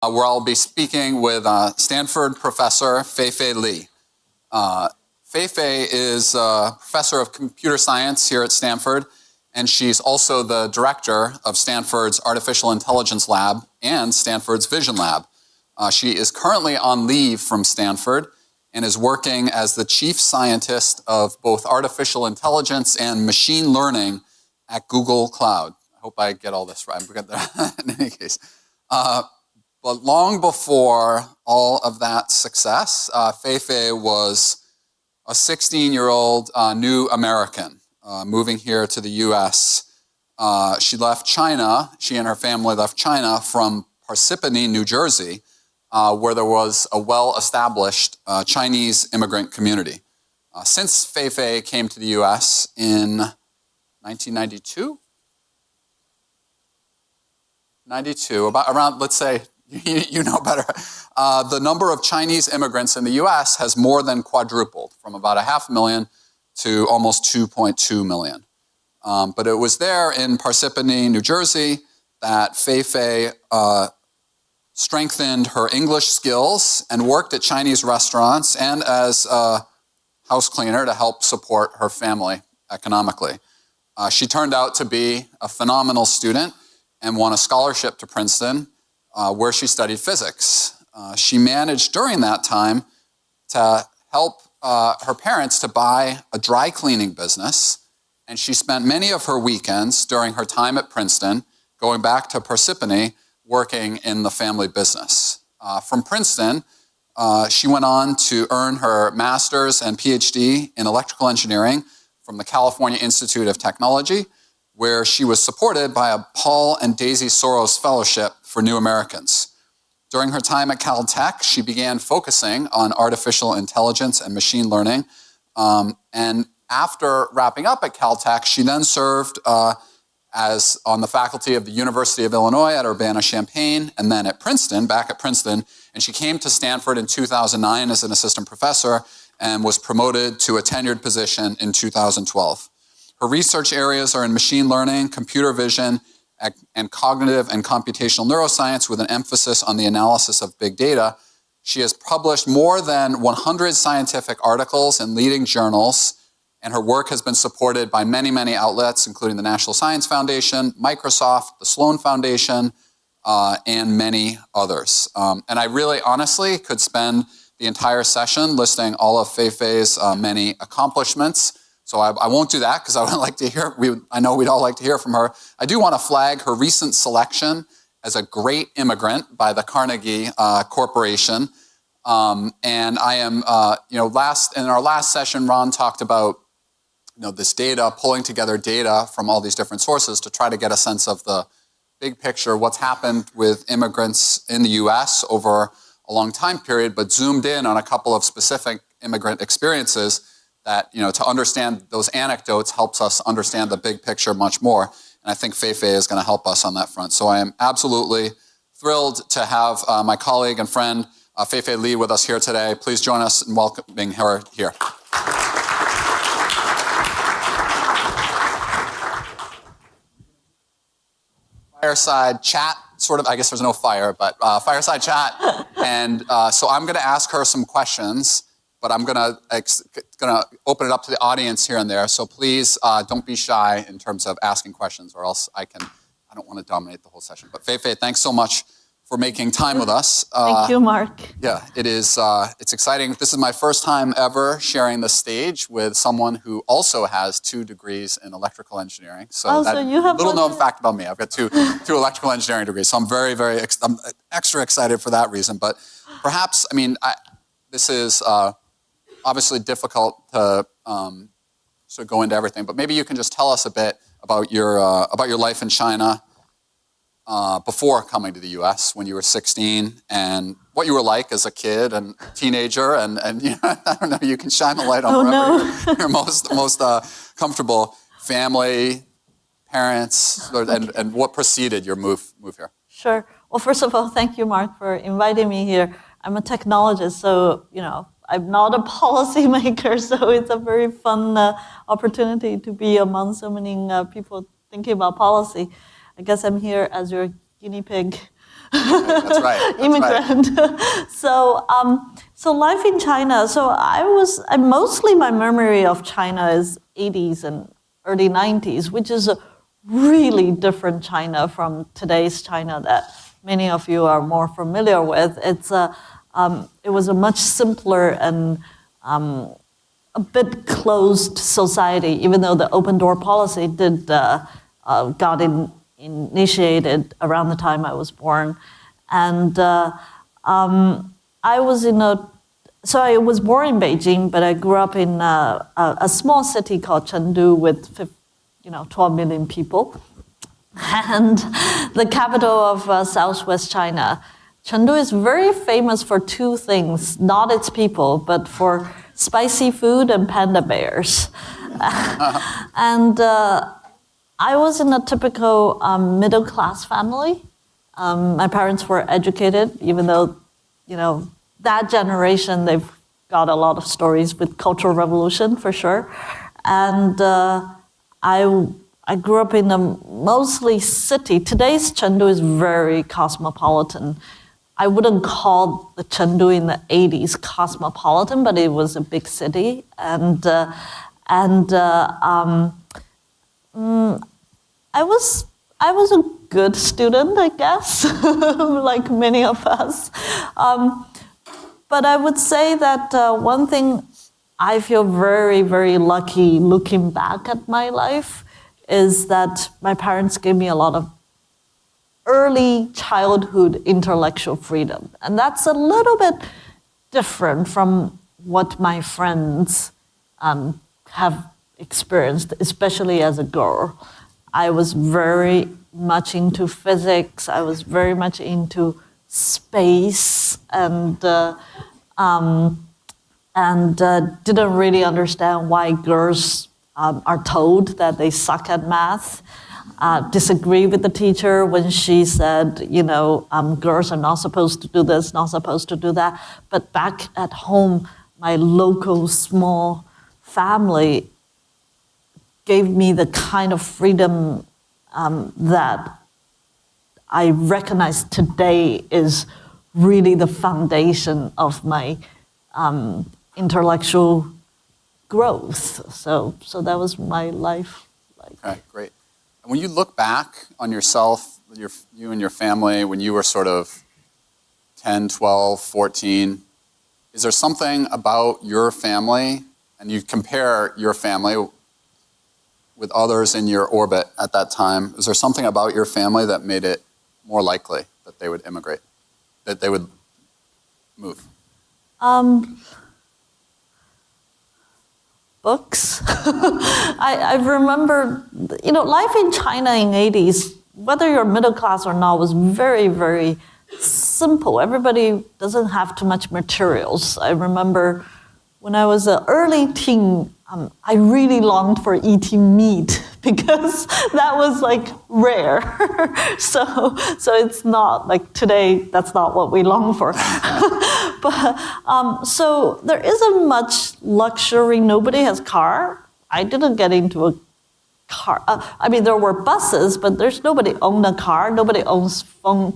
where I'll be speaking with Stanford professor Fei-Fei Li. Fei-Fei is a professor of computer science here at Stanford, and she's also the director of Stanford's Artificial Intelligence Lab and Stanford's Vision Lab. She is currently on leave from Stanford and is working as the chief scientist of both artificial intelligence and machine learning at Google Cloud. I hope I get all this right. In any case. But long before all of that success, Fei-Fei was a 16-year-old new American moving here to the US. She left China, she and her family left China from Parsippany, New Jersey, where there was a well-established Chinese immigrant community. Since Fei-Fei came to the US in 1992? 92, about around, let's say, you know better. The number of Chinese immigrants in the US has more than quadrupled, from about 500,000 to almost 2.2 million. But it was there in Parsippany, New Jersey, that Fei-Fei strengthened her English skills and worked at Chinese restaurants and as a house cleaner to help support her family economically. She turned out to be a phenomenal student and won a scholarship to Princeton, where she studied physics. She managed during that time to help her parents to buy a dry cleaning business, and she spent many of her weekends during her time at Princeton going back to Parsippany working in the family business. From Princeton, she went on to earn her master's and PhD in electrical engineering from the California Institute of Technology, where she was supported by a Paul and Daisy Soros Fellowship for New Americans. During her time at Caltech, she began focusing on artificial intelligence and machine learning. And after wrapping up at Caltech, she then served as on the faculty of the University of Illinois at Urbana-Champaign, and then at Princeton, back at Princeton. And she came to Stanford in 2009 as an assistant professor and was promoted to a tenured position in 2012. Her research areas are in machine learning, computer vision, and cognitive and computational neuroscience with an emphasis on the analysis of big data. She has published more than 100 scientific articles in leading journals, and her work has been supported by many, many outlets, including the National Science Foundation, Microsoft, the Sloan Foundation, and many others. And I really, honestly, could spend the entire session listing all of Fei-Fei's many accomplishments. So I won't do that because I would like to hear, I know we'd all like to hear from her. I do want to flag her recent selection as a great immigrant by the Carnegie Corporation. And I am, in our last session, Ron talked about this data, pulling together data from all these different sources to try to get a sense of the big picture, what's happened with immigrants in the US over a long time period, but zoomed in on a couple of specific immigrant experiences that, to understand those anecdotes helps us understand the big picture much more. And I think Fei-Fei is going to help us on that front. So I am absolutely thrilled to have my colleague and friend, Fei-Fei Li, with us here today. Please join us in welcoming her here. Fireside chat, sort of, I guess there's no fire, but fireside chat. And so I'm going to ask her some questions, but I'm going to open it up to the audience here and there. So please don't be shy in terms of asking questions, or else I don't want to dominate the whole session. But Fei-Fei, thanks so much for making time with us. Thank you, Mark. Yeah, it is. It's exciting. This is my first time ever sharing the stage with someone who also has 2 degrees in electrical engineering. So that you have little known fact about me. I've got two electrical engineering degrees. So I'm very I'm extra excited for that reason. But perhaps, this is obviously difficult to sort of go into everything. But maybe you can just tell us a bit about your life in China. Before coming to the U.S. when you were 16, and what you were like as a kid and teenager, and I don't know, you can shine the light on your most comfortable family, parents, and what preceded your move here. Sure. Well, first of all, thank you, Mark, for inviting me here. I'm a technologist, so I'm not a policymaker, so it's a very fun opportunity to be among so many people thinking about policy. I guess I'm here as your guinea pig That's right. Immigrant. Right. So life in China. So mostly my memory of China is 80s and early 90s, which is a really different China from today's China that many of you are more familiar with. It was a much simpler and a bit closed society, even though the open door policy got initiated around the time I was born. And I was born in Beijing, but I grew up in a small city called Chengdu with 12 million people, and the capital of southwest China. Chengdu is very famous for two things, not its people, but for spicy food and panda bears. And I was in a typical middle-class family. My parents were educated, even though, that generation, they've got a lot of stories with Cultural Revolution, for sure. And I grew up in a mostly city. Today's Chengdu is very cosmopolitan. I wouldn't call the Chengdu in the 80s cosmopolitan, but it was a big city. And I was a good student, I guess, like many of us. But I would say that one thing I feel very, very lucky looking back at my life is that my parents gave me a lot of early childhood intellectual freedom. And that's a little bit different from what my friends have experienced, especially as a girl. I was very much into physics. I was very much into space and didn't really understand why girls are told that they suck at math. Disagree with the teacher when she said, girls are not supposed to do this, not supposed to do that. But back at home, my local small family gave me the kind of freedom that I recognize today is really the foundation of my intellectual growth. So that was my life. Okay, great. And when you look back on yourself, you and your family, when you were sort of 10, 12, 14, is there something about your family, and you compare your family with others in your orbit at that time, is there something about your family that made it more likely that they would immigrate, that they would move? Books. I remember, life in China in 80s, whether you're middle class or not, was very, very simple. Everybody doesn't have too much materials. I remember when I was an early teen, I really longed for eating meat because that was like rare. So it's not like today, that's not what we long for. But so there isn't much luxury. Nobody has car. I didn't get into a car. There were buses, but there's nobody owned a car. Nobody owns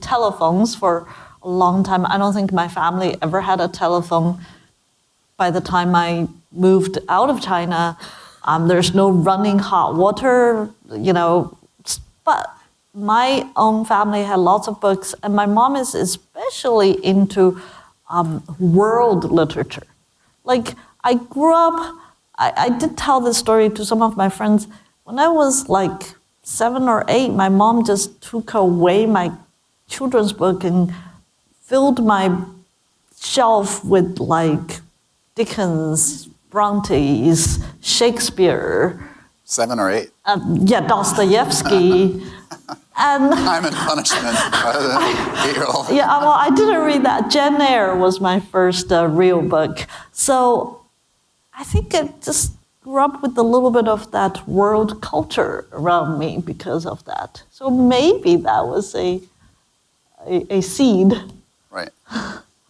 telephones for a long time. I don't think my family ever had a telephone. By the time I moved out of China, there's no running hot water, but my own family had lots of books, and my mom is especially into world literature. Like, I grew up, I did tell this story to some of my friends. When I was like 7 or 8, my mom just took away my children's book and filled my shelf with like Dickens, Bronte's, Shakespeare. 7 or 8? Dostoevsky. And Crime and Punishment. 8-year-old. Yeah, well, I didn't read that. Jane Eyre was my first real book. So I think I just grew up with a little bit of that world culture around me because of that. So maybe that was a seed. Right.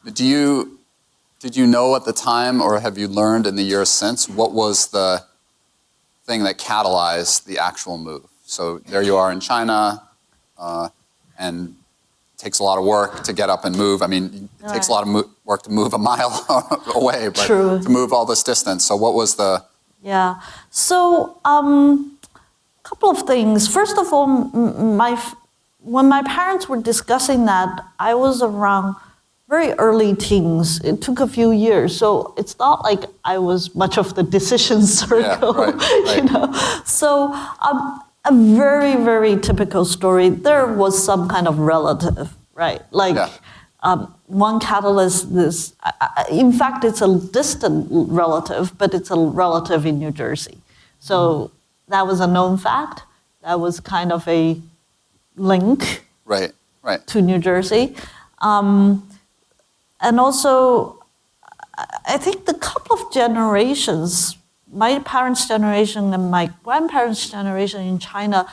Did you know at the time, or have you learned in the years since, what was the thing that catalyzed the actual move? So there you are in China, and takes a lot of work to get up and move. I mean, it takes a lot of work to move a mile away, but to move all this distance. So what was the... Yeah. So couple of things. First of all, when my parents were discussing that, I was around very early teens. It took a few years, so it's not like I was much of the decision circle. Yeah, right. You know. So a very, very typical story. There was some kind of relative, right? Like one catalyst. In fact, it's a distant relative, but it's a relative in New Jersey. So that was a known fact. That was kind of a link to New Jersey. And also, I think the couple of generations, my parents' generation and my grandparents' generation in China,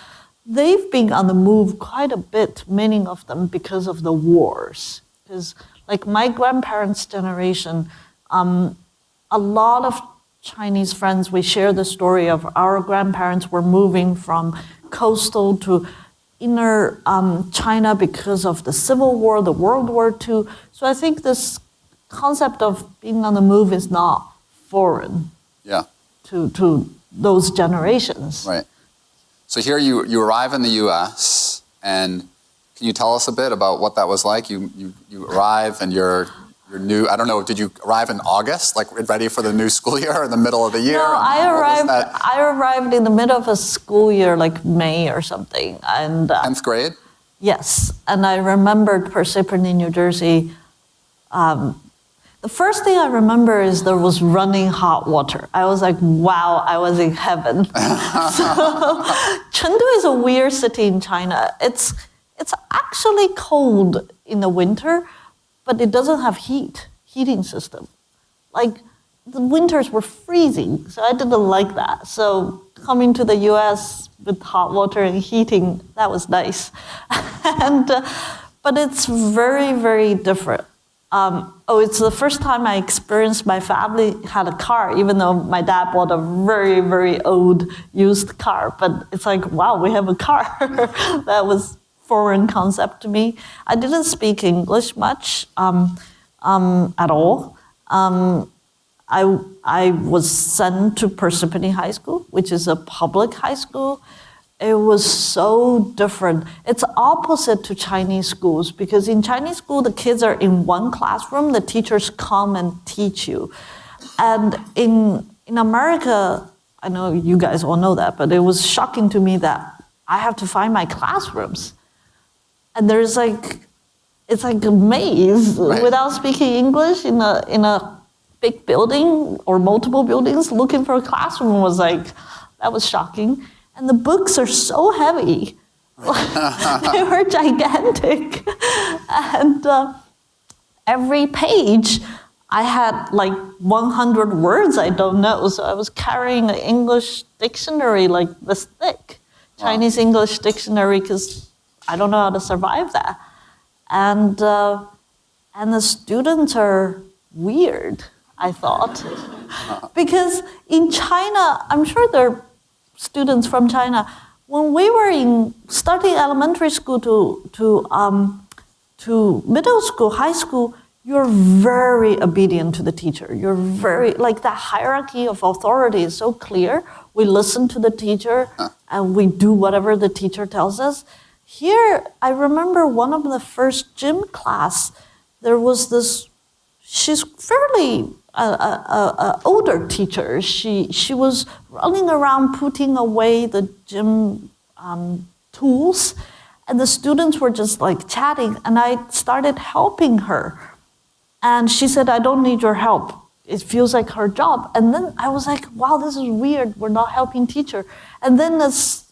they've been on the move quite a bit, many of them, because of the wars. Because like my grandparents' generation, a lot of Chinese friends, we share the story of our grandparents were moving from coastal to inner China because of the Civil War, the World War II. So I think this concept of being on the move is not foreign to those generations. Right. So here you arrive in the U.S., and can you tell us a bit about what that was like? You arrive and you're new. I don't know. Did you arrive in August, like ready for the new school year, or in the middle of the year? No, I arrived in the middle of a school year, like May or something, and 10th grade. Yes, and I remembered Parsippany, New Jersey. The first thing I remember is there was running hot water. I was like, wow, I was in heaven. So, Chengdu is a weird city in China. It's actually cold in the winter, but it doesn't have heating system. Like, the winters were freezing, so I didn't like that. So coming to the US with hot water and heating, that was nice. But it's very, very different. It's the first time I experienced my family had a car, even though my dad bought a very, very old used car. But it's like, wow, we have a car. That was foreign concept to me. I didn't speak English much at all. I was sent to Parsippany High School, which is a public high school. It was so different. It's opposite to Chinese schools, because in Chinese school, the kids are in one classroom, the teachers come and teach you. And in America, I know you guys all know that, but it was shocking to me that I have to find my classrooms. And it's like a maze without speaking English in a big building or multiple buildings. Looking for a classroom that was shocking. And the books are so heavy. They were gigantic. And every page, I had like 100 words I don't know. So I was carrying an English dictionary like this thick, Chinese English dictionary, because I don't know how to survive that. And the students are weird, I thought. Because in China, I'm sure there are students from China, when we were starting elementary school to middle school, high school, you're very obedient to the teacher. You're very, like, that hierarchy of authority is so clear. We listen to the teacher and we do whatever the teacher tells us. Here, I remember one of the first gym class, there was this, she's fairly older teacher. She was running around putting away the gym tools, and the students were just like chatting, and I started helping her. And she said, I don't need your help. It feels like her job. And then I was like, wow, this is weird. We're not helping teacher. And then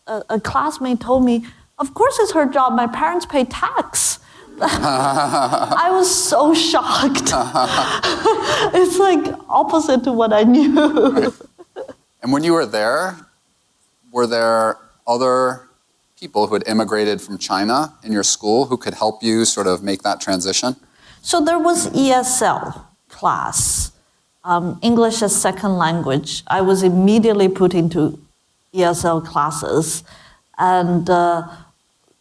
a classmate told me, of course it's her job. My parents pay tax. I was so shocked. It's like opposite to what I knew. Right. And when you were there, were there other people who had immigrated from China in your school who could help you sort of make that transition? So there was ESL class, English as second language. I was immediately put into ESL classes. And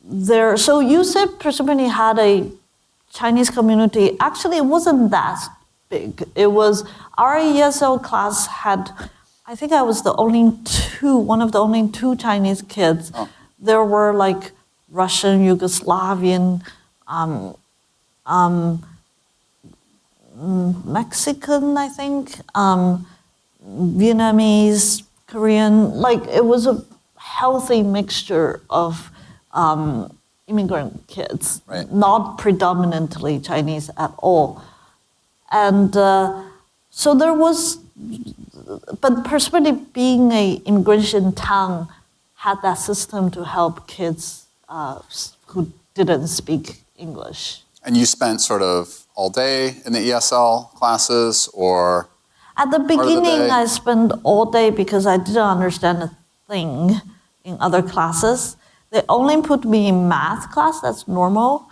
So you said Persephone had a Chinese community. Actually, it wasn't that big. It was, our ESL class had, I think I was one of the only two Chinese kids. Oh. There were like Russian, Yugoslavian, Mexican, I think, Vietnamese, Korean. Like, it was a healthy mixture of immigrant kids, right. Not predominantly Chinese at all. And so there was, but Persephone being an immigration town had that system to help kids who didn't speak English. And you spent sort of all day in the ESL classes, or? At the beginning, I spent all day because I didn't understand a thing in other classes. They only put me in math class, that's normal.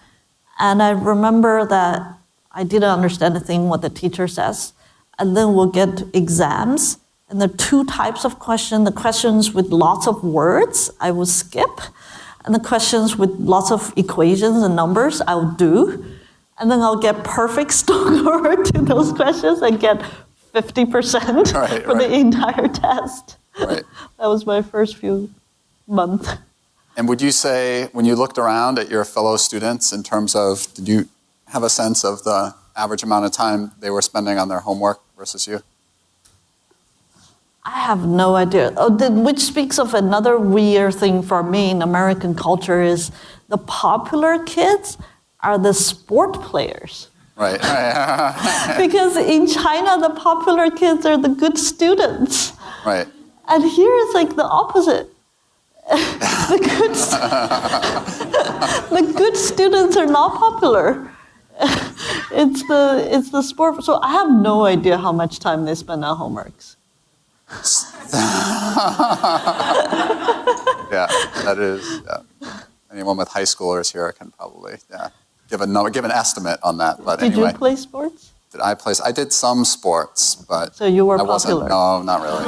And I remember that I didn't understand a thing what the teacher says. And then we'll get exams. And there are two types of questions. The questions with lots of words, I will skip. And the questions with lots of equations and numbers, I'll do. And then I'll get perfect score to those questions and get 50% for the entire test. Right. That was my first few months. And would you say, when you looked around at your fellow students in terms of, did you have a sense of the average amount of time they were spending on their homework versus you? I have no idea. Which speaks of another weird thing for me in American culture is the popular kids are the sport players. Right. Because in China, the popular kids are the good students. Right. And here it's like the opposite. The good students are not popular. It's the sport. So I have no idea how much time they spend on homeworks. Yeah, that is. Yeah. Anyone with high schoolers here can probably give an estimate on that. But Did anyway, you play sports? Did I play? I did some sports, but so you were I wasn't. popular. No, not really.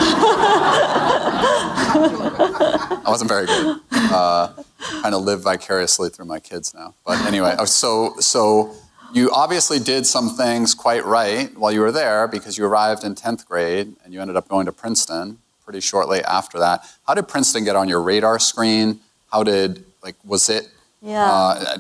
I wasn't very good. Trying to live vicariously through my kids now. But anyway, so you obviously did some things quite right while you were there because you arrived in 10th grade and you ended up going to Princeton pretty shortly after that. How did Princeton get on your radar screen? Was it? Yeah.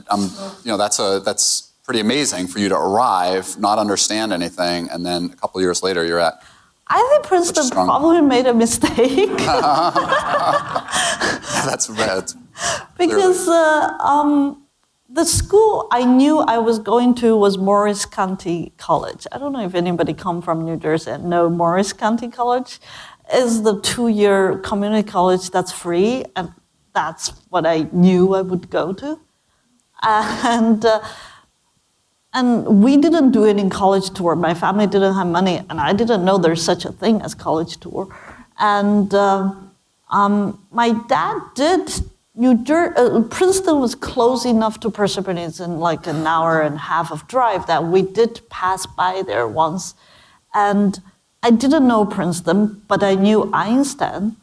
That's pretty amazing for you to arrive, not understand anything, and then a couple of years later you're at. I think Princeton probably made a mistake. That's red. Because the school I knew I was going to was Morris County College. I don't know if anybody come from New Jersey and know Morris County College is the 2-year community college that's free, and that's what I knew I would go to. And we didn't do any college tour. My family didn't have money, and I didn't know there's such a thing as college tour. And my dad did. Princeton was close enough to Persephone in like an hour and a half of drive that we did pass by there once. And I didn't know Princeton, but I knew Einstein.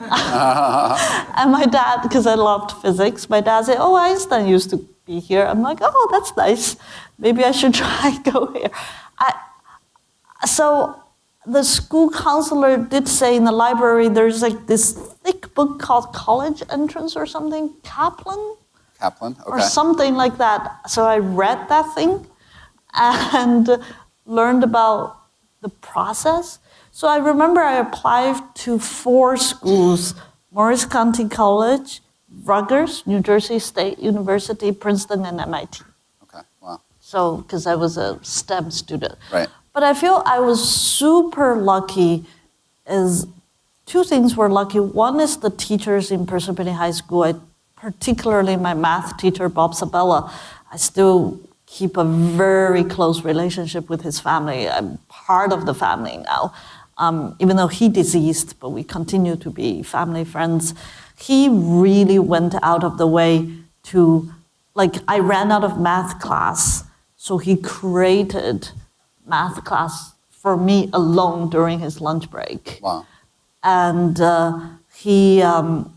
And my dad, because I loved physics, my dad said, "Oh, Einstein used to be here." I'm like, "Oh, that's nice. Maybe I should try go here." So the school counselor did say in the library there's like this thick book called College Entrance or something, Kaplan, okay. Or something like that. So I read that thing and learned about the process. So I remember I applied to 4 schools: Morris County College, Rutgers, New Jersey State University, Princeton, and MIT. Okay, wow. So, because I was a STEM student. Right. But I feel I was super lucky. Two things were lucky. One is the teachers in Persephone High School, particularly my math teacher, Bob Sabella. I still keep a very close relationship with his family. I'm part of the family now. Even though he deceased, but we continue to be family friends. He really went out of the way to, I ran out of math class, so he created math class for me alone during his lunch break. Wow. And he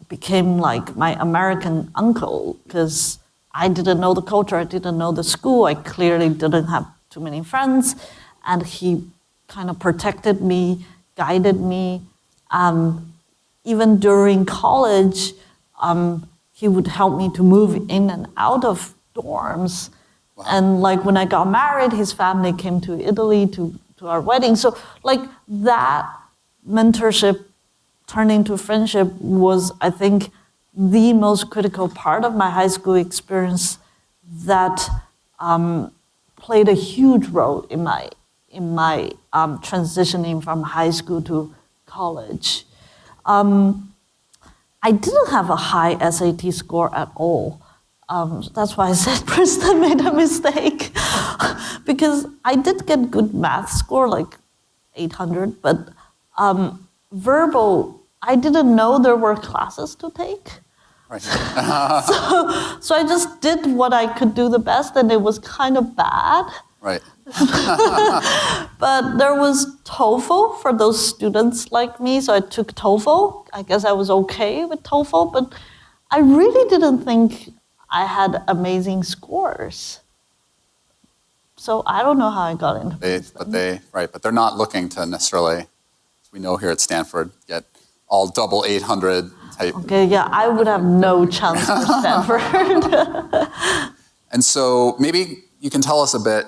became like my American uncle because I didn't know the culture, I didn't know the school, I clearly didn't have too many friends, and he kind of protected me, guided me. Even during college, he would help me to move in and out of dorms. Wow. And like when I got married, his family came to Italy to our wedding. So like that mentorship turned into friendship was, I think, the most critical part of my high school experience that played a huge role in my transitioning from high school to college. I didn't have a high SAT score at all. That's why I said Princeton made a mistake. Because I did get good math score, like 800, but verbal, I didn't know there were classes to take. Right. So I just did what I could do the best, and it was kind of bad. Right. But there was TOEFL for those students like me, so I took TOEFL. I guess I was okay with TOEFL, but I really didn't think I had amazing scores. So I don't know how I got into it. But they're not looking to necessarily, as we know here at Stanford, get all double 800 type. Okay, yeah, I would have no chance for Stanford. And so maybe you can tell us a bit.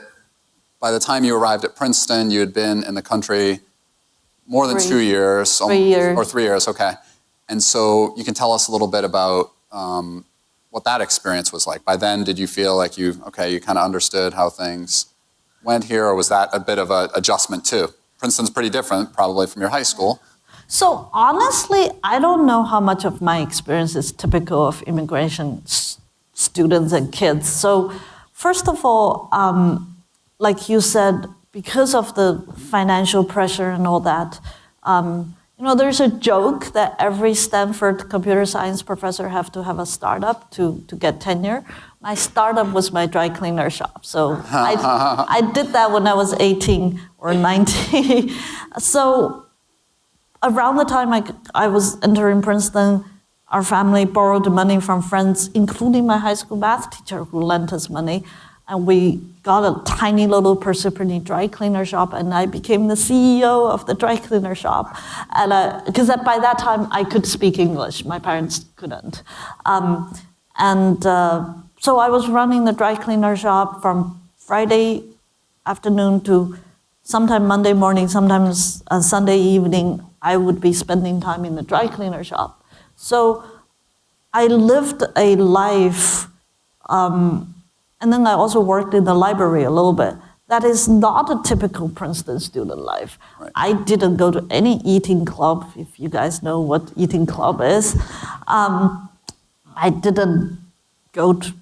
By the time you arrived at Princeton, you had been in the country more than 2 years. 3 years. Or 3 years, okay. And so you can tell us a little bit about what that experience was like. By then, did you feel like you kind of understood how things went here, or was that a bit of an adjustment too? Princeton's pretty different, probably, from your high school. So honestly, I don't know how much of my experience is typical of immigration students and kids. So first of all, like you said, because of the financial pressure and all that, there's a joke that every Stanford computer science professor have to have a startup to get tenure. My startup was my dry cleaner shop. So I did that when I was 18 or 19. So around the time I was entering Princeton, our family borrowed money from friends, including my high school math teacher who lent us money. And we got a tiny little Persephone dry cleaner shop, and I became the CEO of the dry cleaner shop. And because by that time I could speak English, my parents couldn't. So I was running the dry cleaner shop from Friday afternoon to sometime Monday morning, sometimes Sunday evening. I would be spending time in the dry cleaner shop. So I lived a life. And then I also worked in the library a little bit. That is not a typical Princeton student life. Right. I didn't go to any eating club, if you guys know what eating club is. I didn't go to,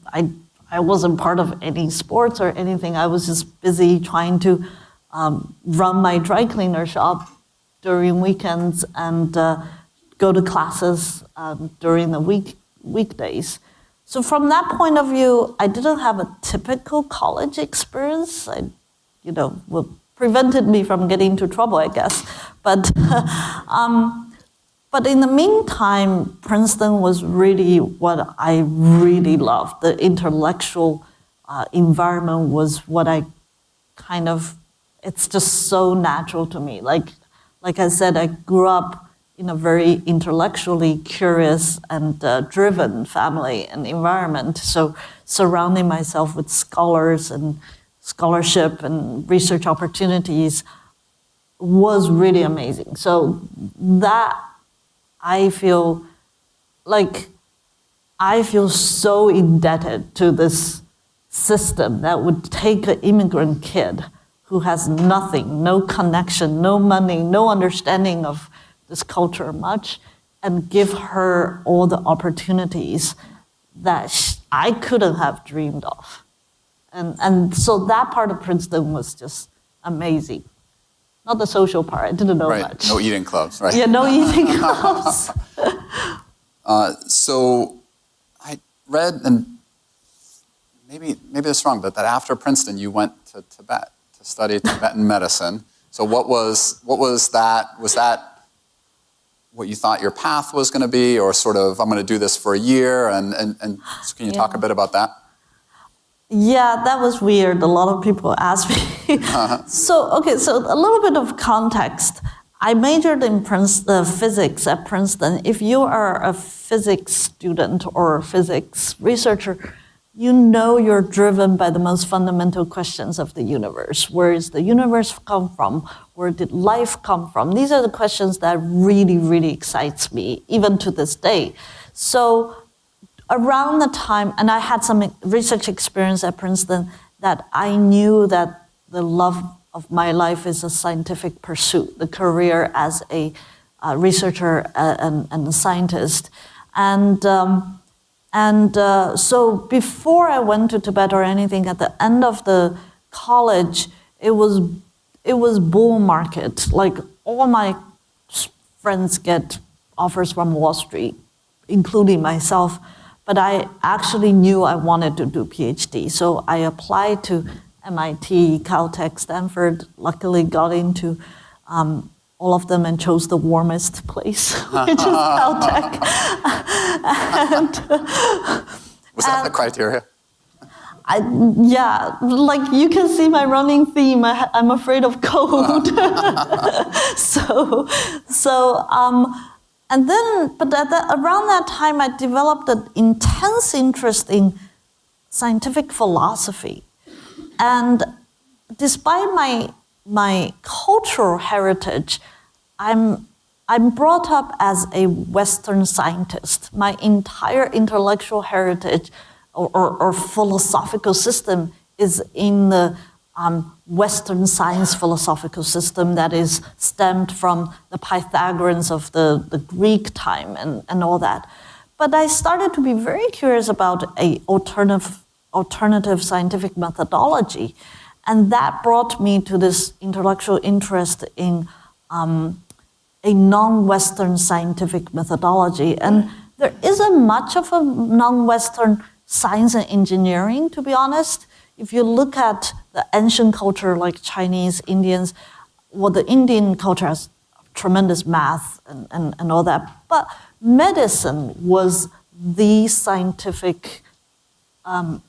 I wasn't part of any sports or anything. I was just busy trying to run my dry cleaner shop during weekends and go to classes during the weekdays. So from that point of view, I didn't have a typical college experience. What prevented me from getting into trouble, I guess. But in the meantime, Princeton was really what I really loved. The intellectual environment was what I it's just so natural to me. Like I said, I grew up in a very intellectually curious and driven family and environment. So surrounding myself with scholars and scholarship and research opportunities was really amazing. So that I feel so indebted to this system that would take an immigrant kid who has nothing, no connection, no money, no understanding of this culture much, and give her all the opportunities that I couldn't have dreamed of. And so that part of Princeton was just amazing. Not the social part, I didn't know much. No eating clubs, right? Yeah, no eating clubs. So I read, and maybe this is wrong, but that after Princeton you went to Tibet to study Tibetan medicine. So what was that? Was that what you thought your path was going to be, or sort of, I'm going to do this for a year, and so can you talk a bit about that? Yeah, that was weird. A lot of people ask me. So a little bit of context. I majored in physics at Princeton. If you are a physics student or a physics researcher, you know you're driven by the most fundamental questions of the universe. Where is the universe come from? Where did life come from? These are the questions that really, really excites me, even to this day. So around the time, and I had some research experience at Princeton, that I knew that the love of my life is a scientific pursuit, the career as a researcher and a scientist. So before I went to Tibet or anything, at the end of the college, it was bull market. Like all my friends get offers from Wall Street, including myself. But I actually knew I wanted to do PhD. So I applied to MIT, Caltech, Stanford, luckily got into all of them and chose the warmest place, which is Caltech. Was that the criteria? Yeah, like you can see my running theme. I'm afraid of cold. And then, but around that time, I developed an intense interest in scientific philosophy. And despite my cultural heritage, I'm brought up as a Western scientist. My entire intellectual heritage or philosophical system is in the Western science philosophical system that is stemmed from the Pythagoreans of the Greek time and all that. But I started to be very curious about an alternative scientific methodology. And that brought me to this intellectual interest in a non-Western scientific methodology. And there isn't much of a non-Western science and engineering, to be honest. If you look at the ancient culture like Chinese, Indians, well, the Indian culture has tremendous math and all that. But medicine was the scientific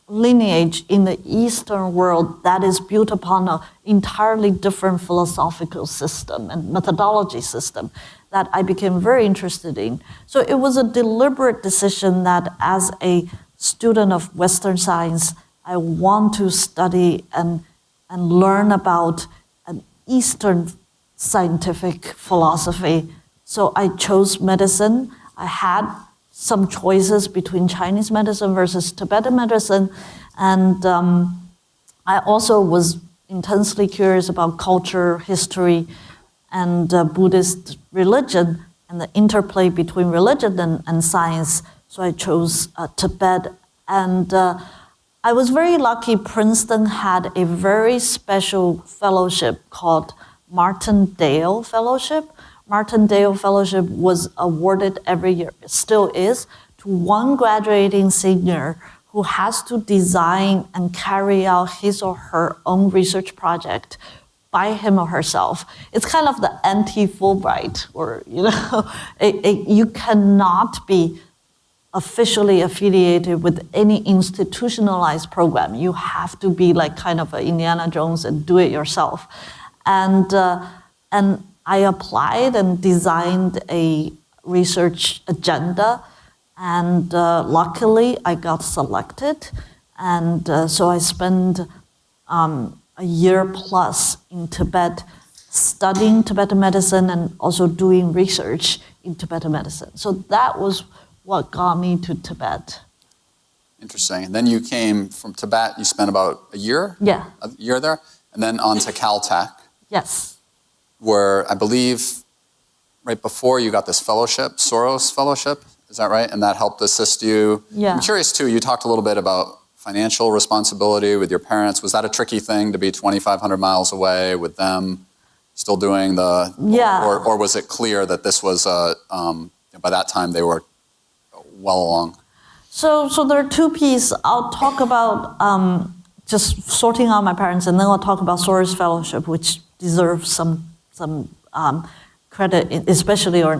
lineage in the Eastern world that is built upon an entirely different philosophical system and methodology system that I became very interested in. So it was a deliberate decision that as a student of Western science, I want to study and learn about an Eastern scientific philosophy. So I chose medicine. I had some choices between Chinese medicine versus Tibetan medicine. And I also was intensely curious about culture, history, and Buddhist religion and the interplay between religion and science. So I chose Tibet. And I was very lucky. Princeton had a very special fellowship called Martindale Fellowship. Martindale Fellowship was awarded every year, it still is, to one graduating senior who has to design and carry out his or her own research project by him or herself. It's kind of the anti-Fulbright, or you cannot be officially affiliated with any institutionalized program. You have to be like kind of a Indiana Jones and do it yourself. And I applied and designed a research agenda, and luckily I got selected. And so I spent a year plus in Tibet studying Tibetan medicine and also doing research in Tibetan medicine. So that was what got me to Tibet. Interesting. And then you came from Tibet, you spent about a year? Yeah. A year there? And then on to Caltech. Yes. Where I believe right before you got this fellowship, Soros Fellowship, is that right? And that helped assist you. Yeah. I'm curious too, you talked a little bit about financial responsibility with your parents. Was that a tricky thing to be 2,500 miles away with them still doing the, yeah. or was it clear that this was, by that time they were well along? So there are two pieces. I'll talk about just sorting out my parents, and then I'll talk about Soros Fellowship, which deserves some credit, especially or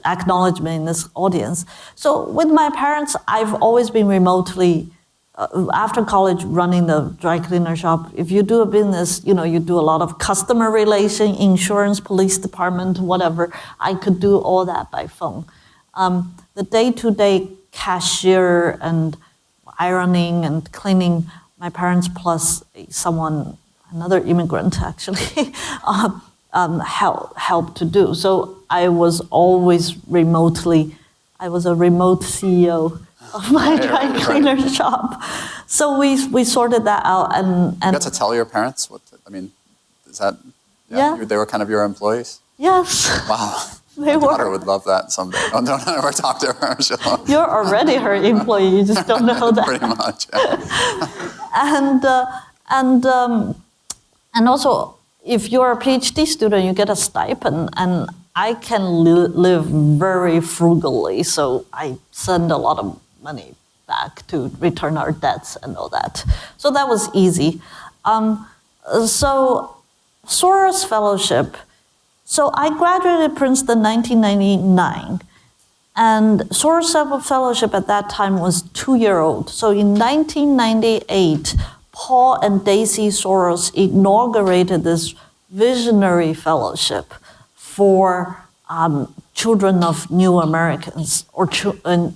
acknowledgement in this audience. So with my parents, I've always been remotely, after college, running the dry cleaner shop. If you do a business, you do a lot of customer relation, insurance, police department, whatever. I could do all that by phone. The day-to-day cashier and ironing and cleaning, my parents plus another immigrant actually, helped to do. So I was always I was a remote CEO of my dry cleaner shop. So we sorted that out and you got to tell your parents is that, they were kind of your employees? Yes. Wow. My daughter would love that someday. Oh, don't ever talk to her. You're already her employee, you just don't know that. Pretty much, yeah. And also, if you're a PhD student, you get a stipend, and I can live very frugally, so I send a lot of money back to return our debts and all that. So that was easy. So Soros Fellowship. So I graduated Princeton 1999, and Soros Fellowship at that time was 2-year-old. So in 1998, Paul and Daisy Soros inaugurated this visionary fellowship for children of new Americans or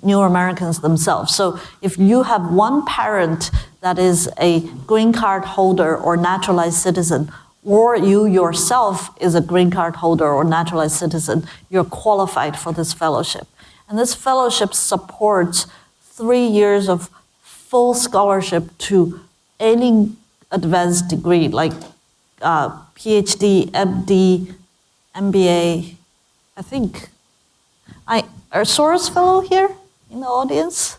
new Americans themselves. So if you have one parent that is a green card holder or naturalized citizen, or you yourself is a green card holder or naturalized citizen, you're qualified for this fellowship. And this fellowship supports 3 years of full scholarship to any advanced degree, like PhD, MD, MBA. I think, are Soros Fellow here in the audience?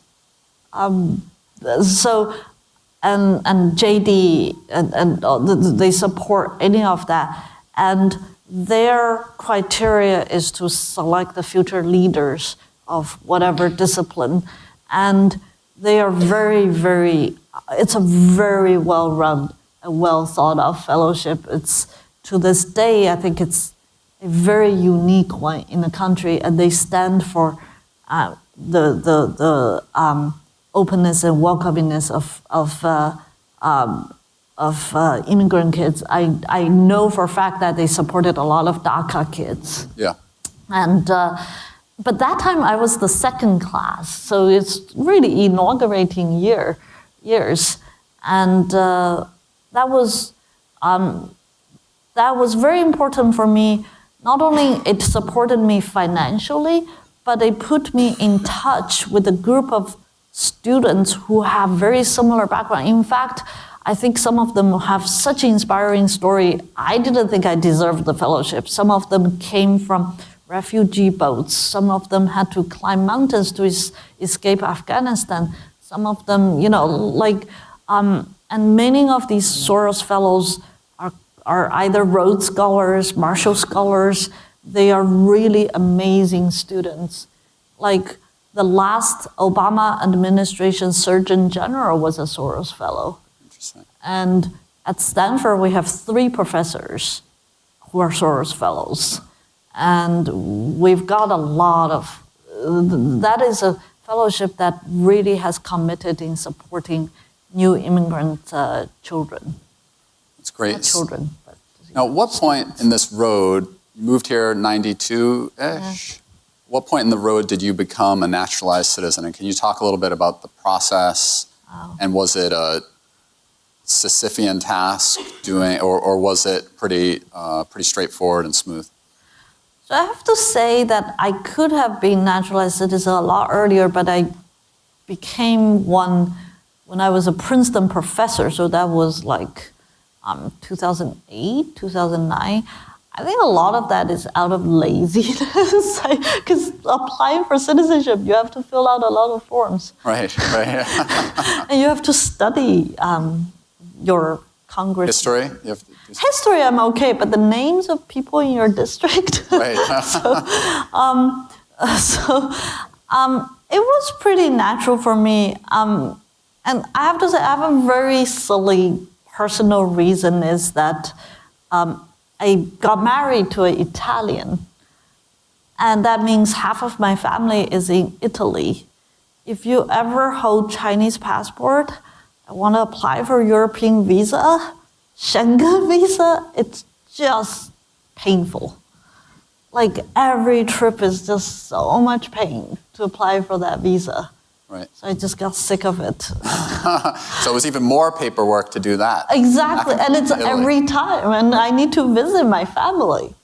And JD, and they support any of that. And their criteria is to select the future leaders of whatever discipline. And they are it's a very well-run, well thought-of fellowship. It's, to this day, I think it's a very unique one in the country, and they stand for the openness and welcomingness of immigrant kids. I know for a fact that they supported a lot of DACA kids. Yeah. And but that time I was the second class, so it's really inaugurating years, and that was very important for me. Not only it supported me financially, but it put me in touch with a group of students who have very similar background. In fact, I think some of them have such an inspiring story. I didn't think I deserved the fellowship. Some of them came from refugee boats. Some of them had to climb mountains to escape Afghanistan. Some of them, and many of these Soros Fellows are either Rhodes Scholars, Marshall Scholars. They are really amazing students. Like the last Obama administration Surgeon General was a Soros Fellow. Interesting. And at Stanford, we have 3 professors who are Soros Fellows. And we've got a lot of, that is a fellowship that really has committed in supporting new immigrant children. That's great. Not children. But now, at what point in this road, you moved here 92-ish? Yeah. What point in the road did you become a naturalized citizen? And can you talk a little bit about the process? Oh. And was it a Sisyphean task or was it pretty straightforward and smooth? So I have to say that I could have been naturalized citizen a lot earlier, but I became one when I was a Princeton professor. So that was like 2008, 2009. I think a lot of that is out of laziness, because applying for citizenship, you have to fill out a lot of forms. Right. And you have to study your Congress. History? History, I'm okay, but the names of people in your district. Right. It was pretty natural for me. And I have to say, I have a very silly personal reason is that I got married to an Italian And that means half of my family is in Italy. If you ever hold Chinese passport, I want to apply for European visa, Schengen visa, it's just painful. Like every trip is just so much pain to apply for that visa. Right. So I just got sick of it. So it was even more paperwork to do that. Exactly, and it's Italy. every time, and I need to visit my family.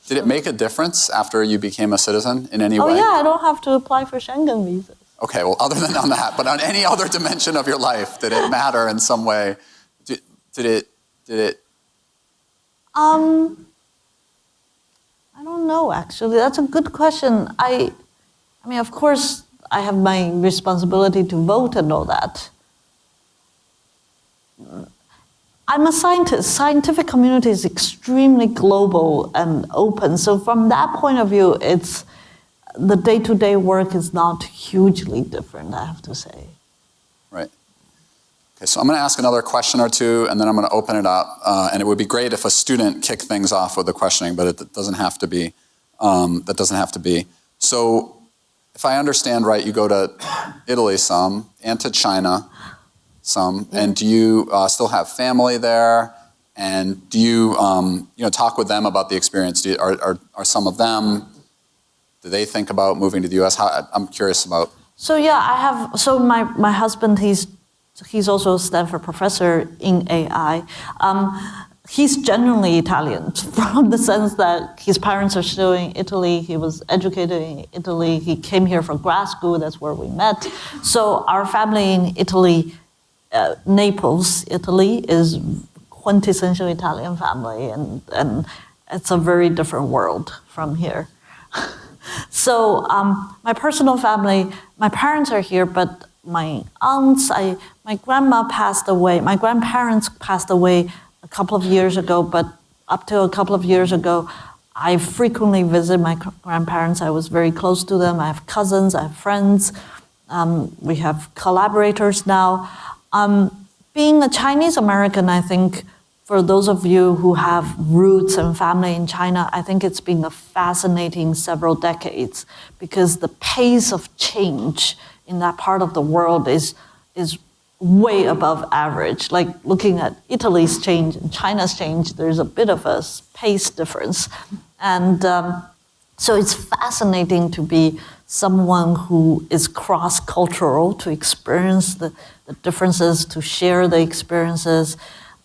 Did it make a difference after you became a citizen in any way? Oh yeah, I don't have to apply for Schengen visas. Okay, well, other than on that, but on any other dimension of your life, did it matter in some way? Did it? I don't know, actually. That's a good question. I mean, of course, I have my responsibility to vote and all that. I'm a scientist. Scientific community is extremely global and open. So from that point of view, it's the day-to-day work is not hugely different, I have to say. Right. Okay, so I'm going to ask another question or two, and then I'm going to open it up. And it would be great if a student kicked things off with the questioning, but it doesn't have to be. That doesn't have to be. So if I understand right, you go to Italy some, and to China some, and do you still have family there? And do you, talk with them about the experience? Are some of them, do they think about moving to the U.S.? I'm curious about. So yeah, I have. So my husband, he's also a Stanford professor in AI. He's genuinely Italian from the sense that his parents are still in Italy. He was educated in Italy. He came here for grad school. That's where we met. So our family in Italy, Naples, Italy, is quintessential Italian family, and it's a very different world from here. So my personal family, my parents are here, but my aunts, my grandma passed away. My grandparents passed away a couple of years ago, but up to a couple of years ago, I frequently visit my grandparents. I was very close to them. I have cousins, I have friends. We have collaborators now. Being a Chinese American, I think for those of you who have roots and family in China, I think it's been a fascinating several decades because the pace of change in that part of the world is way above average. Like looking at Italy's change and China's change, there's a bit of a pace difference. And so it's fascinating to be someone who is cross-cultural, to experience the differences, to share the experiences.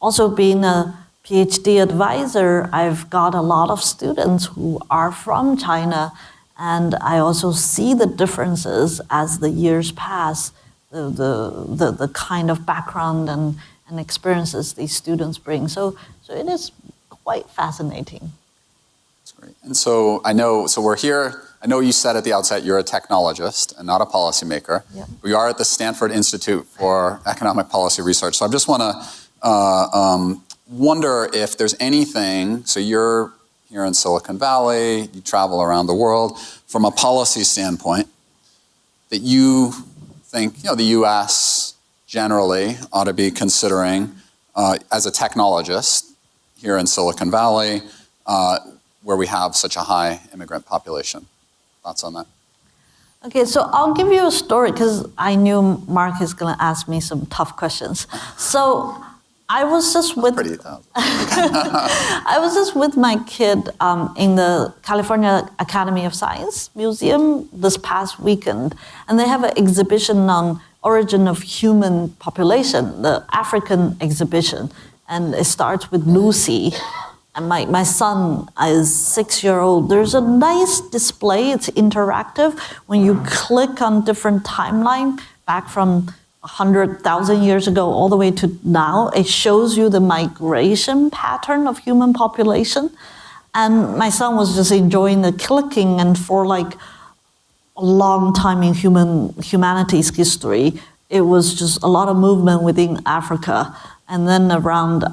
Also being a PhD advisor, I've got a lot of students who are from China, and I also see the differences as the years pass, the kind of background and experiences these students bring. So it is quite fascinating. That's great. And so we're here. I know you said at the outset you're a technologist and not a policymaker. Yeah. We are at the Stanford Institute for Economic Policy Research. So I just want to wonder if there's anything, so you're here in Silicon Valley, you travel around the world, from a policy standpoint, that you think the U.S. generally ought to be considering as a technologist here in Silicon Valley, where we have such a high immigrant population. Thoughts on that? Okay, so I'll give you a story because I knew Mark is going to ask me some tough questions. So I was just with I was just with my kid in the California Academy of Science Museum this past weekend, and they have an exhibition on origin of human population, the African exhibition, and it starts with Lucy. And my son is 6-year-old. There's a nice display. It's interactive. When you click on different timeline back from 100,000 years ago all the way to now, it shows you the migration pattern of human population. And my son was just enjoying the clicking, and for like a long time in humanity's history, it was just a lot of movement within Africa. And then around,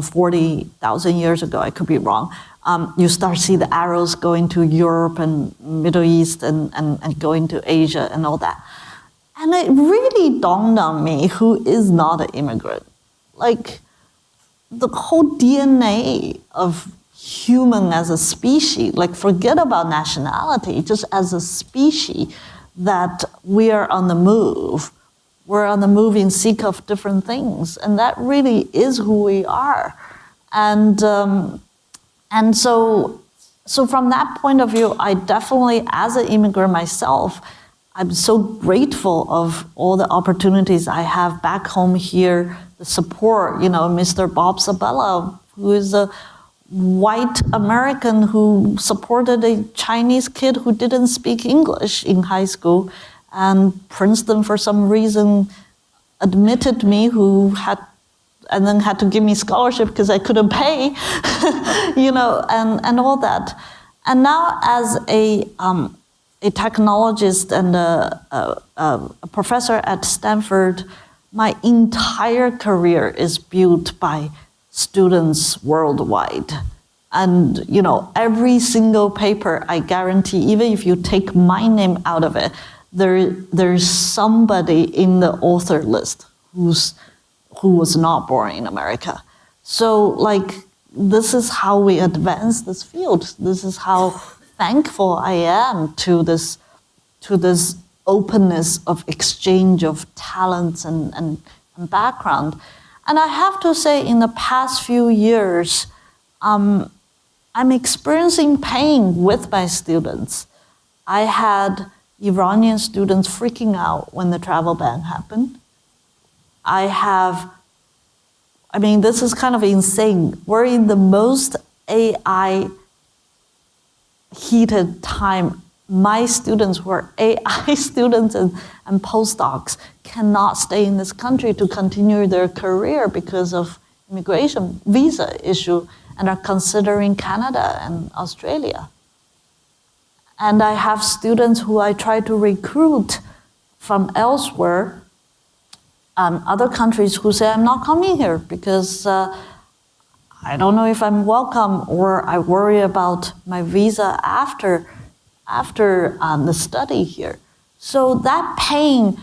40,000 years ago, I could be wrong, you start to see the arrows going to Europe and Middle East and going to Asia and all that. And it really dawned on me, who is not an immigrant? Like, the whole DNA of human as a species, like forget about nationality, just as a species, that we are on the move. We're on the move in seek of different things, and that really is who we are. And so from that point of view, I definitely, as an immigrant myself, I'm so grateful of all the opportunities I have back home here, the support, Mr. Bob Sabella, who is a white American who supported a Chinese kid who didn't speak English in high school, and Princeton, for some reason, admitted me, and then had to give me scholarship because I couldn't pay, and all that. And now, as a technologist and a professor at Stanford, my entire career is built by students worldwide. And every single paper, I guarantee, even if you take my name out of it, there's somebody in the author list who was not born in America. So this is how we advance this field. This is how thankful I am to this openness of exchange of talents and background. And I have to say, in the past few years, I'm experiencing pain with my students. I had Iranian students freaking out when the travel ban happened. This is kind of insane. We're in the most AI heated time. My students who are AI students and postdocs cannot stay in this country to continue their career because of immigration visa issue and are considering Canada and Australia. And I have students who I try to recruit from elsewhere, other countries, who say, I'm not coming here because I don't know if I'm welcome, or I worry about my visa after the study here. So that pain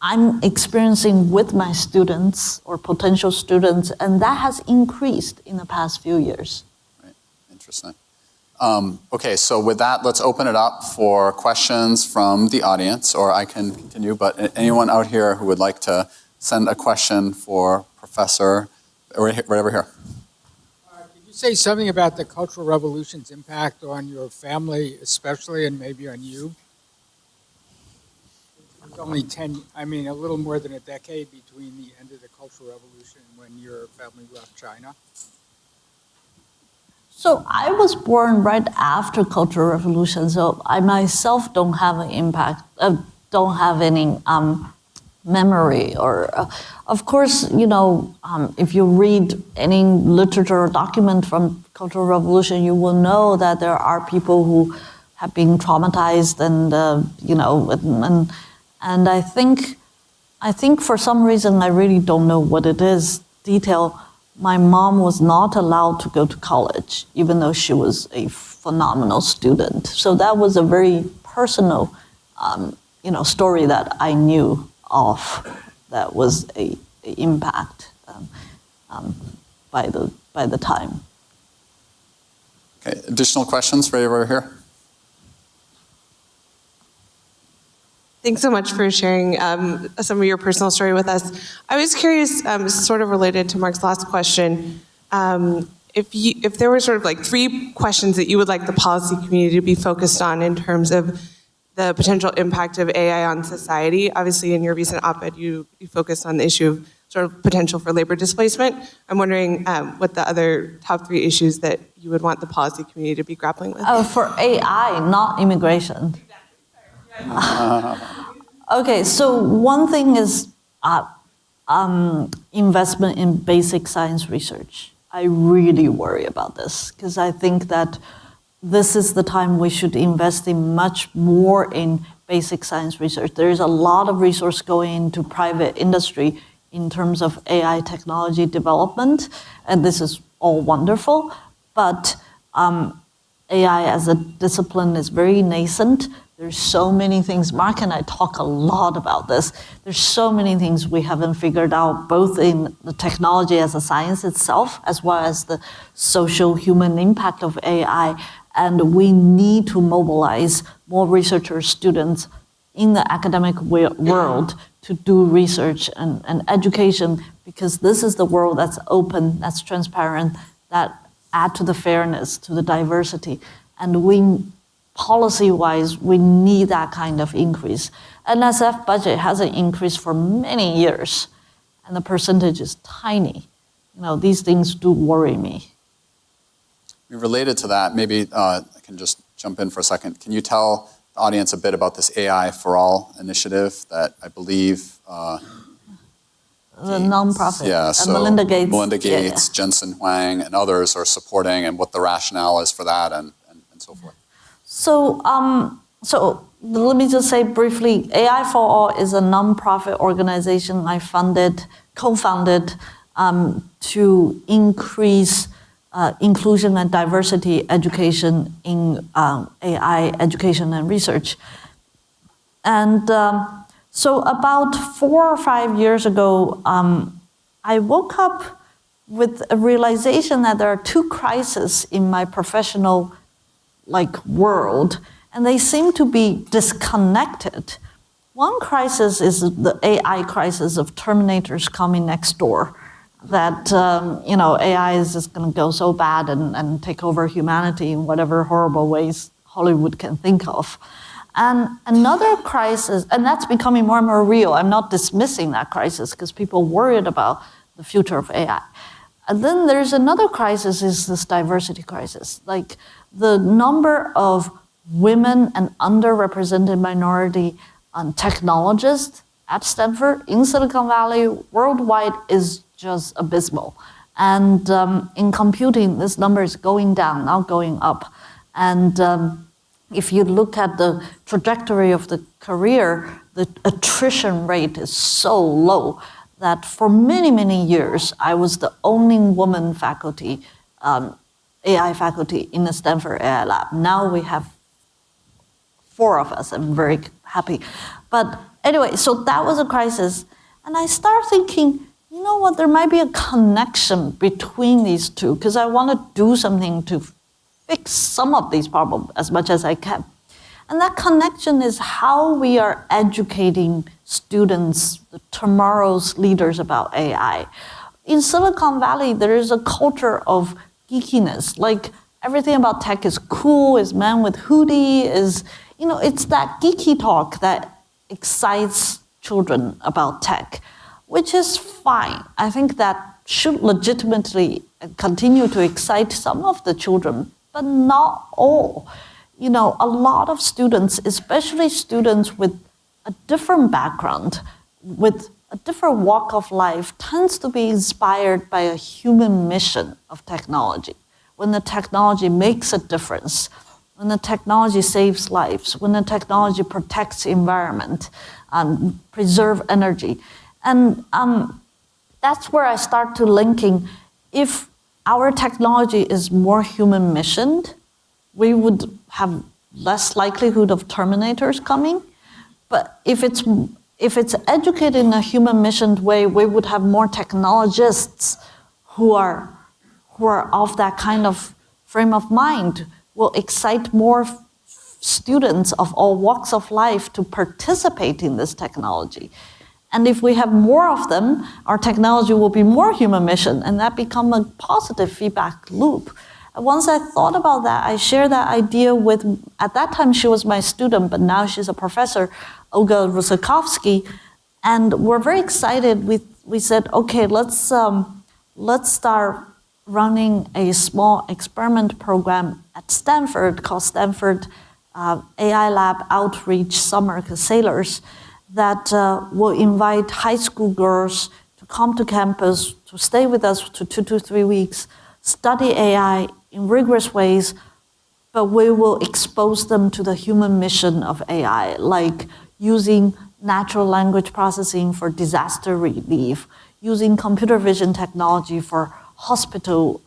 I'm experiencing with my students or potential students, and that has increased in the past few years. Right. Interesting. Okay, so with that, let's open it up for questions from the audience, or I can continue, but anyone out here who would like to send a question for Professor, right over here. Could you say something about the Cultural Revolution's impact on your family, especially, and maybe on you? It's only a little more than a decade between the end of the Cultural Revolution and when your family left China. So I was born right after Cultural Revolution, so I myself don't have an impact, don't have any memory. Or, of course, if you read any literature or document from Cultural Revolution, you will know that there are people who have been traumatized, and I think for some reason, I really don't know what it is, detail. My mom was not allowed to go to college, even though she was a phenomenal student. So that was a very personal, story that I knew of. That was a impact by the time. Okay, additional questions right over here? Thanks so much for sharing some of your personal story with us. I was curious, sort of related to Mark's last question, if there were sort of like 3 questions that you would like the policy community to be focused on in terms of the potential impact of AI on society. Obviously, in your recent op-ed, you focused on the issue of sort of potential for labor displacement. I'm wondering what the other top 3 issues that you would want the policy community to be grappling with. Oh, for AI, not immigration. Okay, so one thing is investment in basic science research. I really worry about this because I think that this is the time we should invest in much more in basic science research. There is a lot of resource going into private industry in terms of AI technology development, and this is all wonderful, but AI as a discipline is very nascent. There's so many things, Mark and I talk a lot about this. There's so many things we haven't figured out, both in the technology as a science itself, as well as the social human impact of AI. And we need to mobilize more researchers, students in the academic world to do research and education, because this is the world that's open, that's transparent, that add to the fairness, to the diversity. And policy-wise, we need that kind of increase. NSF budget hasn't increased for many years, and the percentage is tiny. These things do worry me. Related to that, maybe I can just jump in for a second. Can you tell the audience a bit about this AI for All initiative that I believe the nonprofit, so Melinda Gates. Melinda Gates, Jensen Huang, and others are supporting, and what the rationale is for that, and so forth. So let me just say briefly, AI for All is a nonprofit organization I co-founded to increase inclusion and diversity education in AI education and research. And so about 4 or 5 years ago, I woke up with a realization that there are two crises in my professional world, and they seem to be disconnected. One crisis is the AI crisis of Terminators coming next door, that AI is just going to go so bad and take over humanity in whatever horrible ways Hollywood can think of. And another crisis, and that's becoming more and more real. I'm not dismissing that crisis because people worried about the future of AI. And then there's another crisis, is this diversity crisis. Like the number of women and underrepresented minority technologists at Stanford, in Silicon Valley, worldwide is just abysmal. And in computing, this number is going down, not going up. And if you look at the trajectory of the career, the attrition rate is so low that for many, many years, I was the only woman faculty, AI faculty in the Stanford AI lab. Now we have 4 of us. I'm very happy. But anyway, so that was a crisis. And I started thinking, you know what, there might be a connection between these two, because I want to do something to fix some of these problems as much as I can. And that connection is how we are educating students, tomorrow's leaders, about AI. In Silicon Valley, there is a culture of geekiness. Like everything about tech is cool, is man with hoodie, it's that geeky talk that excites children about tech, which is fine. I think that should legitimately continue to excite some of the children, but not all. A lot of students, especially students with a different background, with a different walk of life, tends to be inspired by a human mission of technology. When the technology makes a difference, when the technology saves lives, when the technology protects the environment, preserve energy. And that's where I start to linking, if our technology is more human missioned, we would have less likelihood of Terminators coming. But if it's educated in a human missioned way, we would have more technologists who are of that kind of frame of mind, will excite more students of all walks of life to participate in this technology. And if we have more of them, our technology will be more human mission, and that become a positive feedback loop. And once I thought about that, I shared that idea with, at that time she was my student, but now she's a professor, Olga Rusakovsky, and we're very excited. We said, okay, let's start running a small experiment program at Stanford called Stanford AI Lab Outreach Summer Sailors, that will invite high school girls to come to campus, to stay with us for 2 to 3 weeks, study AI in rigorous ways, but we will expose them to the human mission of AI, like using natural language processing for disaster relief, using computer vision technology for hospital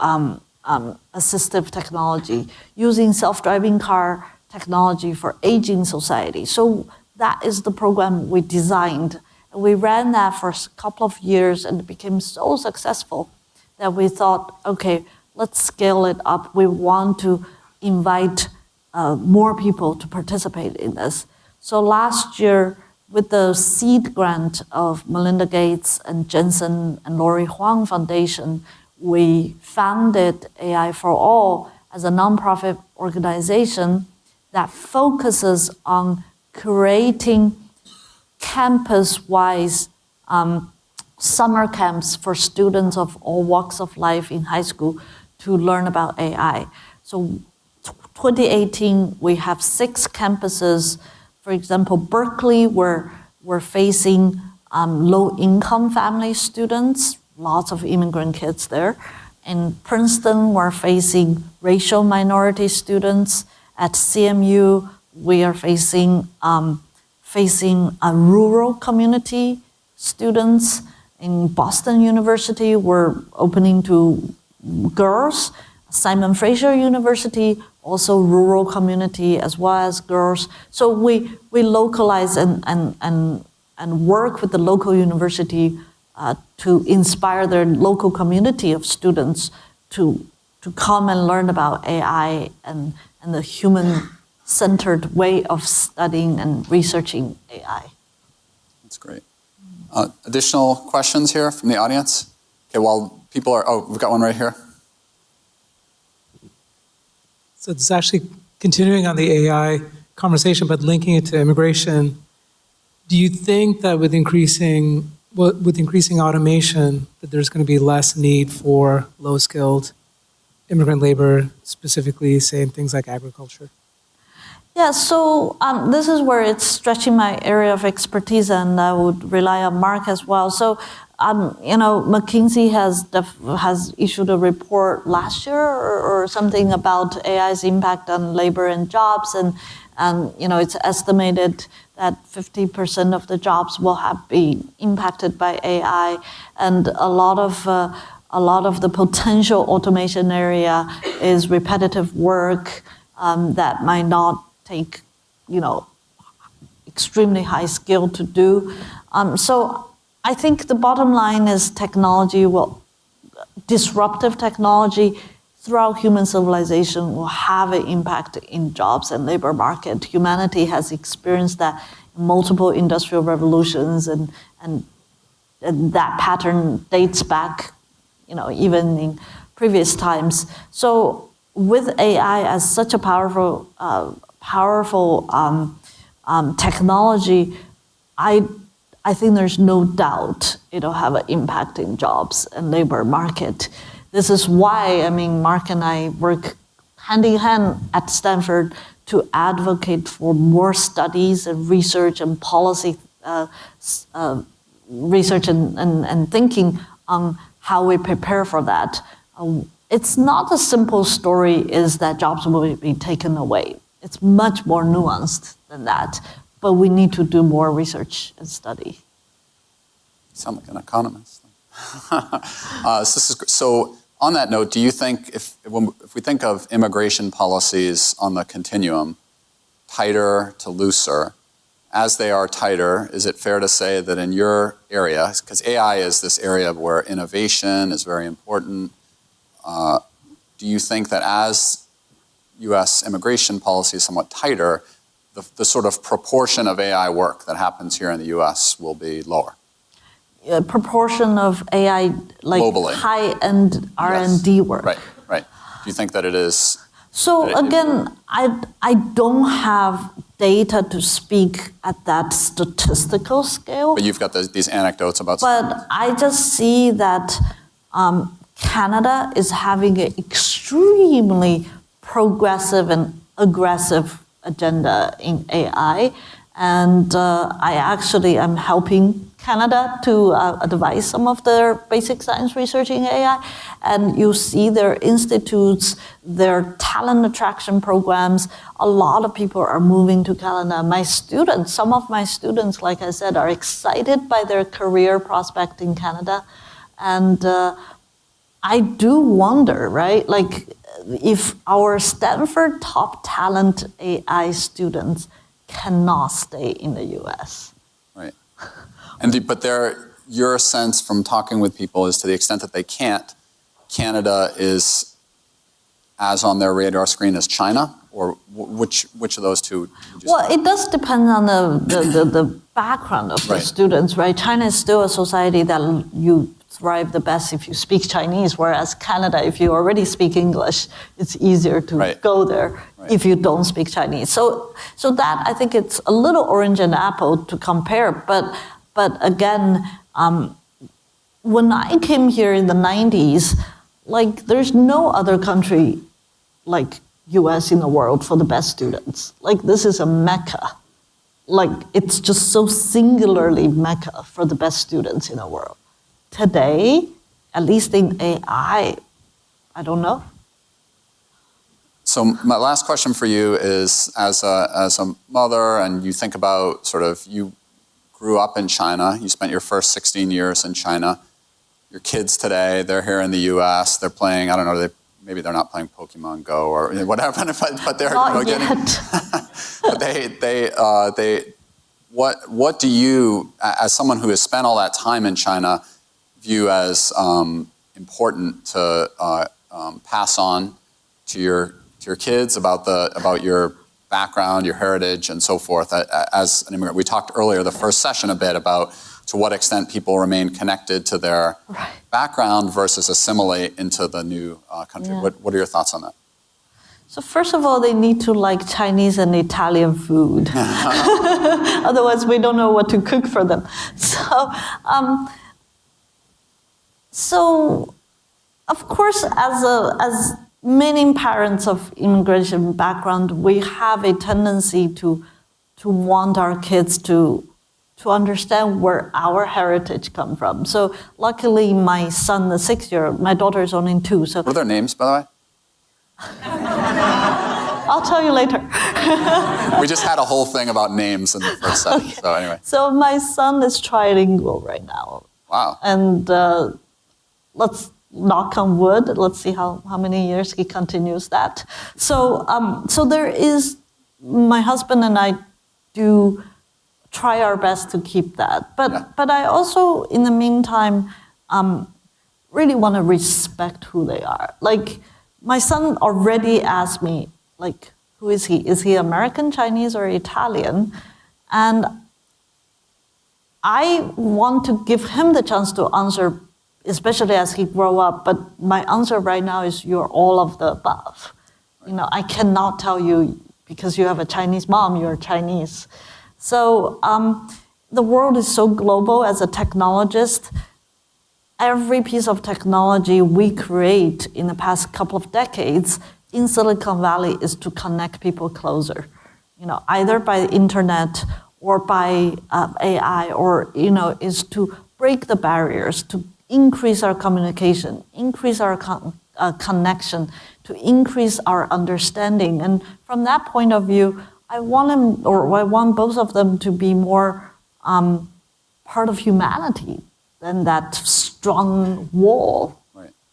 assistive technology, using self-driving car technology for aging society. So that is the program we designed. And we ran that for a couple of years, and it became so successful that we thought, okay, let's scale it up. We want to invite more people to participate in this. So last year, with the seed grant of Melinda Gates and Jensen and Lori Huang Foundation, we founded AI for All as a nonprofit organization that focuses on creating campus-wise summer camps for students of all walks of life in high school to learn about AI. So 2018, we have 6 campuses. For example, Berkeley, we're facing low-income family students, lots of immigrant kids there. In Princeton, we're facing racial minority students. At CMU, we are facing rural community students. In Boston University, we're opening to girls. Simon Fraser University, also rural community as well as girls. So we localize and work with the local university to inspire their local community of students to come and learn about AI and the human-centered way of studying and researching AI. That's great. Additional questions here from the audience? Okay, while people are, we've got one right here. So it's actually continuing on the AI conversation, but linking it to immigration. Do you think that with increasing automation, that there's going to be less need for low-skilled immigrant labor, specifically, say, in things like agriculture? Yeah, so this is where it's stretching my area of expertise, and I would rely on Mark as well. So, McKinsey has issued a report last year or something about AI's impact on labor and jobs, and it's estimated that 50% of the jobs will be impacted by AI, and a lot of the potential automation area is repetitive work that might not take, extremely high skill to do. So I think the bottom line is disruptive technology throughout human civilization will have an impact in jobs and labor market. Humanity has experienced that in multiple industrial revolutions, and that pattern dates back, even in previous times. So with AI as such a powerful technology, I think there's no doubt it'll have an impact in jobs and labor market. This is why, Mark and I work hand in hand at Stanford to advocate for more studies and research and policy research and thinking on how we prepare for that. It's not a simple story is that jobs will be taken away. It's much more nuanced than that, but we need to do more research and study. You sound like an economist. So on that note, do you think if we think of immigration policies on the continuum, tighter to looser, as they are tighter, is it fair to say that in your area, because AI is this area where innovation is very important, do you think that as U.S. immigration policy is somewhat tighter, the sort of proportion of AI work that happens here in the U.S. will be lower? Proportion of AI, like globally, high-end R&D work. Right. Do you think that it is? So again, I don't have data to speak at that statistical scale. But you've got these anecdotes about. But I just see that Canada is having an extremely progressive and aggressive agenda in AI, and I actually am helping Canada to advise some of their basic science research in AI, and you see their institutes, their talent attraction programs. A lot of people are moving to Canada. Some of my students, like I said, are excited by their career prospect in Canada, and I do wonder, right? Like, if our Stanford top talent AI students cannot stay in the U.S. Right. But your sense from talking with people is to the extent that they can't, Canada is as on their radar screen as China, or which of those two? Well, it does depend on the background of the students, right? China is still a society that you thrive the best if you speak Chinese, whereas Canada, if you already speak English, it's easier to go there if you don't speak Chinese. So that, I think it's a little orange and apple to compare, but again, when I came here in the 90s, like, there's no other country like US in the world for the best students. Like, this is a mecca. Like, it's just so singularly mecca for the best students in the world. Today, at least in AI, I don't know. So my last question for you is, as a mother, and you think about sort of, you grew up in China, you spent your first 16 years in China. Your kids today, they're here in the U.S., they're playing, I don't know, maybe they're not playing Pokemon Go or whatever, but they're getting. But what do you, as someone who has spent all that time in China, view as important to pass on to your kids about your background, your heritage, and so forth? As an immigrant, we talked earlier, the first session, a bit about to what extent people remain connected to their background versus assimilate into the new country. Yeah. What are your thoughts on that? So first of all, they need to like Chinese and Italian food. Otherwise, we don't know what to cook for them. So of course, as many parents of immigration background, we have a tendency to want our kids to understand where our heritage come from. So luckily, my son, the 6-year-old, my daughter is only 2. So what are their names, by the way? I'll tell you later. We just had a whole thing about names in the first session. Okay. So anyway. So my son is trilingual right now. Wow. And let's knock on wood. Let's see how many years he continues that. So there is, my husband and I do try our best to keep that. But I also, in the meantime, really want to respect who they are. Like, my son already asked me, like, who is he? Is he American, Chinese, or Italian? And I want to give him the chance to answer, especially as he grow up. But my answer right now is, you're all of the above. You know, I cannot tell you, because you have a Chinese mom, you're Chinese. So the world is so global. As a technologist, every piece of technology we create in the past couple of decades in Silicon Valley is to connect people closer. You know, either by the internet or by AI, or, you know, is to break the barriers, to increase our communication, increase our connection, to increase our understanding. And from that point of view, I want both of them to be more part of humanity than that strong wall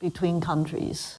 between countries.